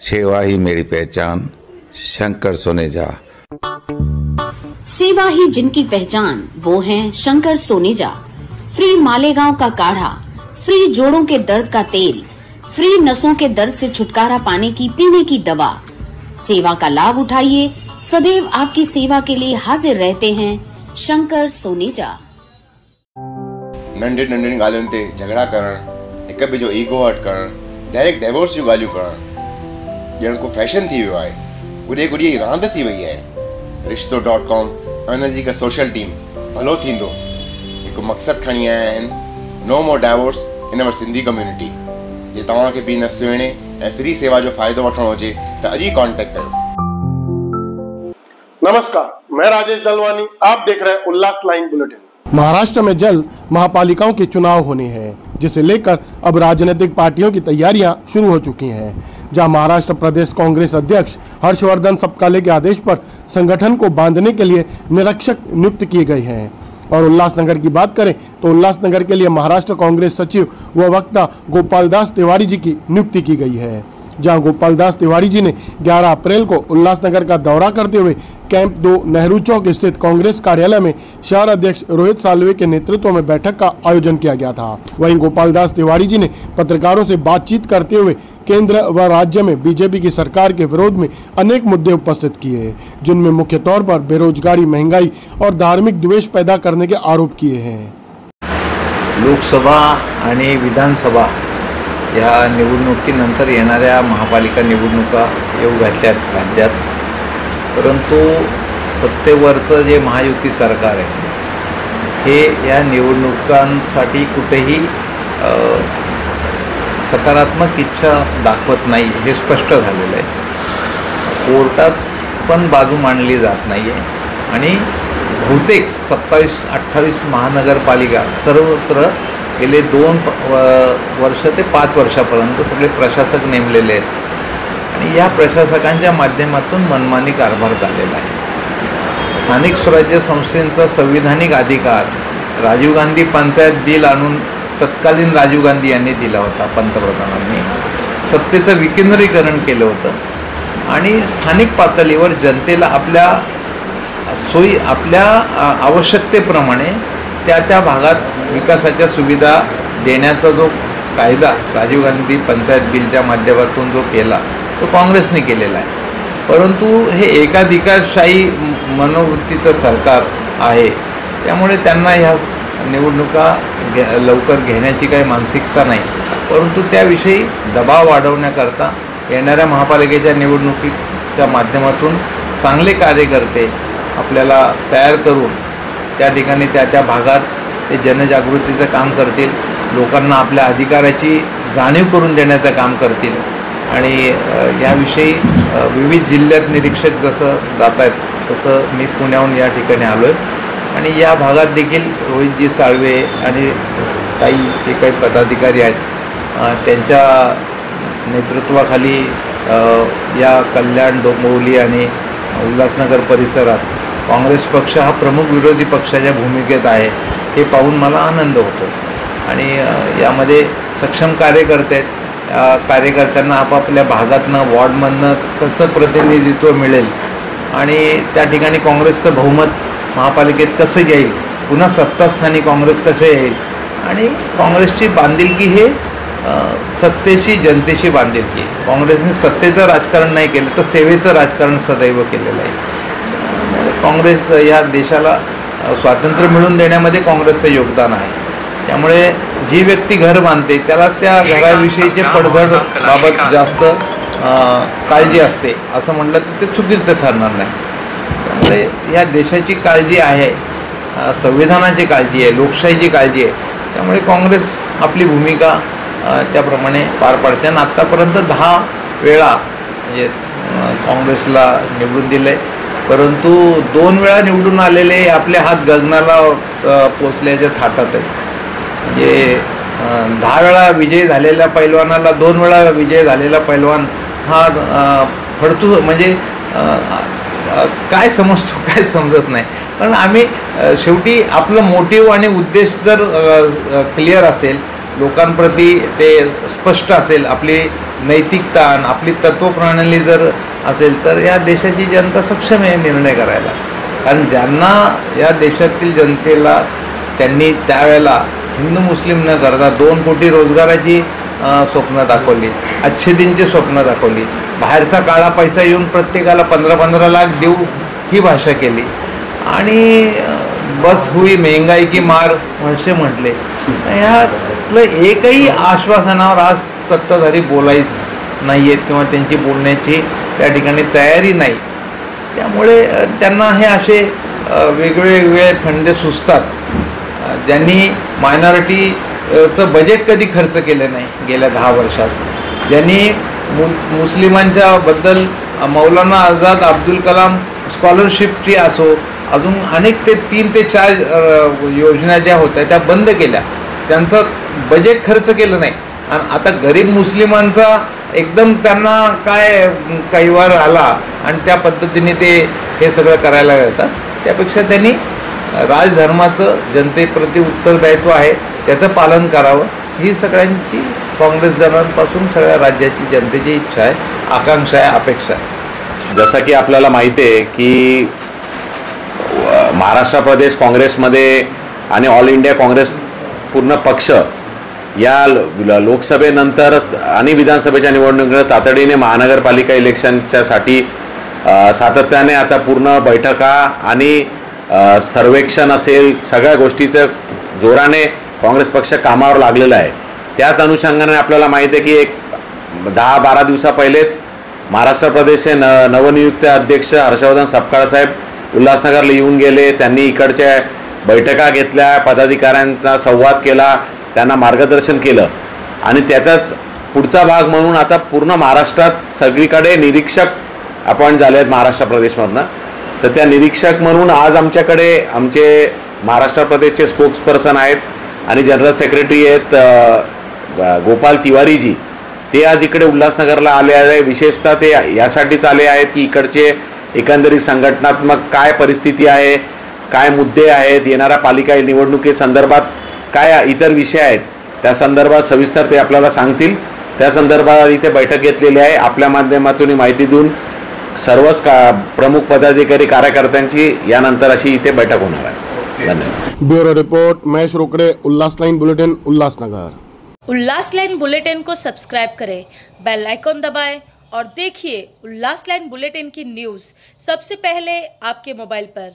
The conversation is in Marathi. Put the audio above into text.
सेवा ही मेरी पहचान, शंकर सोनेजा। सेवा ही जिनकी पहचान, वो हैं शंकर सोनेजा। फ्री मालेगांव का काढ़ा, फ्री जोड़ों के दर्द का तेल, फ्री नसों के दर्द से छुटकारा पाने की पीने की दवा। सेवा का लाभ उठाइए, सदैव आपकी सेवा के लिए हाजिर रहते हैं शंकर सोनेजा। नंढी नंढी ॻाल्हियुनि ते झगड़ा करण, हिक ॿिए जो ईगो हट करण, डायरेक्ट डाइवोर्स जूं ॻाल्हियूं करण ॼण को फैशन थी वियो आहे, गुॾे गुॾी जी रांदि थी वई आहे। रिश्तो.com ऐं हुनजी हिकु सोशल टीम भलो थींदो हिकु मक़सदु खणी आया आहिनि, no more divorce in our Sindhi community. जे तव्हांखे बि न सुहिणे ऐं फ्री सेवा जो फ़ाइदो वठणो हुजे त अॼु ई कॉन्टेक्ट कयो। नमस्कार, मैं राजेश दलवानी, आप देख रहे हैं उल्लास लाइन बुलेटिन। महाराष्ट्र में जल्द महापालिकाओं के चुनाव होने हैं, जिसे लेकर अब राजनीतिक पार्टियों की तैयारियां शुरू हो चुकी हैं। जहां महाराष्ट्र प्रदेश कांग्रेस अध्यक्ष हर्षवर्धन सपकाले के आदेश पर संगठन को बांधने के लिए निरीक्षक नियुक्त किए गए हैं। और उल्लासनगर की बात करें तो उल्लासनगर के लिए महाराष्ट्र कांग्रेस सचिव व वक्ता गोपालदास तिवारी जी की नियुक्ति की गई है। जहां गोपालदास तिवारी जी ने 11 अप्रैल को उल्लासनगर का दौरा करते हुए कैंप 2 नेहरू चौक स्थित कांग्रेस कार्यालय में शहर अध्यक्ष रोहित साल्वे के नेतृत्व में बैठक का आयोजन किया गया था। वहीं गोपालदास तिवारी जी ने पत्रकारों से बातचीत करते हुए केंद्र व राज्य में बीजेपी की सरकार के विरोध में अनेक मुद्दे उपस्थित किए, जिनमें मुख्य तौर पर बेरोजगारी, महंगाई और धार्मिक द्वेष पैदा करने के आरोप किए हैं। लोकसभा आणि विधानसभा या निवडणुकीनंतर येणाऱ्या महापालिका निवडणुका येऊ घातल्यात राज्यात, परंतु सत्तेवरचं जे महायुती सरकार आहे हे या निवडणुकांसाठी कुठेही सकारात्मक इच्छा दाखवत नाही, हे स्पष्ट झालेलं आहे। कोर्टात पण बाजू मांडली जात नाही आहे आणि बहुतेक 27-28 महानगरपालिका सर्वत्र गेले 2 वर्ष ते 5 वर्षापर्यंत सगळे प्रशासक नेमलेले आहेत आणि या प्रशासकांच्या माध्यमातून मनमानी कारभार चाललेला आहे। स्थानिक स्वराज्य संस्थेचा संविधानिक अधिकार राजीव गांधी पंचायत बिल आणून तत्कालीन राजीव गांधी यांनी दिला होता, पंतप्रधानांनी सत्तेचं विकेंद्रीकरण केलं होतं आणि स्थानिक पातळीवर जनतेला आपल्या सोयी, आपल्या आवश्यकतेप्रमाणे त्या भागात विकासाच्या सुविधा देण्याचा जो कायदा राजीव गांधी पंचायत बिलच्या माध्यमातून जो केला तो काँग्रेसने केलेला आहे। परंतु हे एकाधिकारशाही मनोवृत्तीचं सरकार आहे, त्यामुळे त्यांना ह्या निवडणुका लवकर घेण्याची काही मानसिकता नाही, परंतु त्याविषयी दबाव वाढवण्याकरता येणाऱ्या महापालिकेच्या निवडणुकीच्या माध्यमातून चांगले कार्यकर्ते आपल्याला तयार करून त्या ठिकाणी त्या भागात ते जनजागृतीचं काम करतील, लोकांना आपल्या अधिकाराची जाणीव करून देण्याचं काम करतील आणि याविषयी विविध जिल्ह्यात निरीक्षक जसं जात आहेत तसं मी पुण्याहून या ठिकाणी आलो आहे आणि या भागात देखील रोहितजी साळवे आणि काही पदाधिकारी आहेत, त्यांच्या नेतृत्वाखाली या कल्याण, डोंबिवली आणि उल्हासनगर परिसरात काँग्रेस पक्ष हा प्रमुख विरोधी पक्षाच्या भूमिकेत आहे, हे पाहून मला आनंद होतो आणि यामध्ये सक्षम कार्यकर्ते आहेत। कार्यकर्त्यांना आपापल्या भागातनं, वॉर्डमधनं कसं प्रतिनिधित्व मिळेल आणि त्या ठिकाणी काँग्रेसचं बहुमत महापालिकेत कसं येईल, पुन्हा सत्तास्थानी काँग्रेस कसं येईल आणि काँग्रेसची बांधिलकी हे सत्तेशी, जनतेशी बांधिलकी। काँग्रेसने सत्तेचं राजकारण नाही केलं तर सेवेचं राजकारण सदैव केलेलं आहे। काँग्रेस या देशाला स्वातंत्र्य मिळवून देण्यामध्ये काँग्रेसचं योगदान आहे, त्यामुळे जी व्यक्ती घर बांधते त्याला त्या घराविषयीचे पडझड बाबत जास्त काळजी असते असं म्हटलं तर ते चुकीचं ठरणार नाही। त्यामुळे या देशाची काळजी आहे, संविधानाची काळजी आहे, लोकशाहीची काळजी आहे, त्यामुळे काँग्रेस आपली भूमिका त्याप्रमाणे पार पाडते आणि आत्तापर्यंत 10 वेळा म्हणजे काँग्रेसला निवडून दिले, परंतु 2 वेळा निवडून आलेले आपले हात गगनाला पोचल्याच्या थाटात आहेत। म्हणजे 10 वेळा विजय झालेल्या पैलवानाला 2 वेळा विजय झालेला पैलवान हा फडतू म्हणजे काय समजतो काय समजत नाही, पण आम्ही शेवटी आपलं मोटिव्ह आणि उद्देश जर क्लिअर असेल लोकांप्रती ते स्पष्ट असेल, आपली नैतिकता आणि आपली तत्वप्रणाली जर असेल तर या देशाची जनता सक्षम आहे निर्णय करायला. कारण ज्यांना या देशातील जनतेला त्यांनी त्यावेळेला हिंदू मुस्लिम न करता 2 कोटी रोजगाराची स्वप्न दाखवली, अच्छेदींची स्वप्न दाखवली, बाहेरचा काळा पैसा येऊन प्रत्येकाला 15-15 लाख देऊ ही भाषा केली आणि बस हुई महंगाई की मार असे म्हटले. ह्यातलं एकही आश्वासनावर आज सत्ताधारी बोलायच नाही आहेत किंवा त्यांची बोलण्याची त्या ठिकाणी तयारी नाही. त्यामुळे त्यांना हे असे वेगवेगळे फंडे सुचतात. ज्यांनी मायनॉरिटीचं बजेट कधी खर्च केलं नाही गेल्या 10 वर्षात, ज्यांनी मुस्लिमांच्या बद्दल मौलाना आझाद अब्दुल कलाम स्कॉलरशिपची असो, अजून अनेक ते 3 ते 4 योजना ज्या होत्या त्या बंद केल्या, त्यांचं बजेट खर्च केलं नाही. आणि आता गरीब मुस्लिमांचा एकदम त्यांना काय कैवार आला आणि त्या पद्धतीने ते हे सगळं करायला येतात. त्यापेक्षा त्यांनी राजधर्माचं जनतेप्रती उत्तरदायित्व आहे त्याचं पालन करावं ही सगळ्यांची काँग्रेस जनांपासून सगळ्या राज्याची जनतेची इच्छा आहे, आकांक्षा आहे, अपेक्षा आहे. जसं की आपल्याला माहिती आहे की महाराष्ट्र प्रदेश काँग्रेसमध्ये आणि ऑल इंडिया काँग्रेस पूर्ण पक्ष या लोकसभेनंतर आणि विधानसभेच्या निवडणुकीत तातडीने महानगरपालिका इलेक्शनच्यासाठी सातत्याने आता पूर्ण बैठका आणि सर्वेक्षण असेल सगळ्या गोष्टीचं जोराने काँग्रेस पक्ष कामावर लागलेला आहे. त्याच अनुषंगाने आपल्याला माहिती आहे की एक 10-12 दिवसा पहिलेच महाराष्ट्र प्रदेशचे नवनियुक्त अध्यक्ष हर्षवर्धन सपकाळ साहेब उल्हासनगरला येऊन गेले. त्यांनी इकडच्या बैठका घेतल्या, पदाधिकाऱ्यांचा संवाद केला, त्यांना मार्गदर्शन केलं आणि त्याचाच पुढचा भाग म्हणून आता पूर्ण महाराष्ट्रात सगळीकडे निरीक्षक आपण झाले आहेत महाराष्ट्र प्रदेशमधनं. तर त्या निरीक्षक म्हणून आज आमच्याकडे आमचे महाराष्ट्र प्रदेशचे स्पोक्सपर्सन आहेत आणि जनरल सेक्रेटरी आहेत गोपाल तिवारीजी. ते आज इकडे उल्हासनगरला आले आहे. विशेषतः ते यासाठीच आले आहेत की इकडचे एकंदरीत संघटनात्मक काय परिस्थिती आहे, काय मुद्दे आहेत, येणाऱ्या पालिका निवडणुकीसंदर्भात काय इतर विषय आहेत त्या संदर्भात सविस्तर ते आपल्याला सांगतील. त्या संदर्भात इथे बैठक घेतलेली आहे. आपल्या माध्यमातून माहिती देऊन सर्वच प्रमुख पदाधिकारी कार्यकर्त्यांची यानंतर अशी इथे बैठक होणार आहे. धन्यवाद. ब्यूरो रिपोर्ट महेश रोकड़े, उल्लास लाइन बुलेटिन, उल्लासनगर. उल्लास लाइन बुलेटिन को सब्सक्राइब करें, बेल आइकॉन दबाएं और देखिए उल्लास लाइन बुलेटिन की न्यूज़ सबसे पहले आपके मोबाइल पर.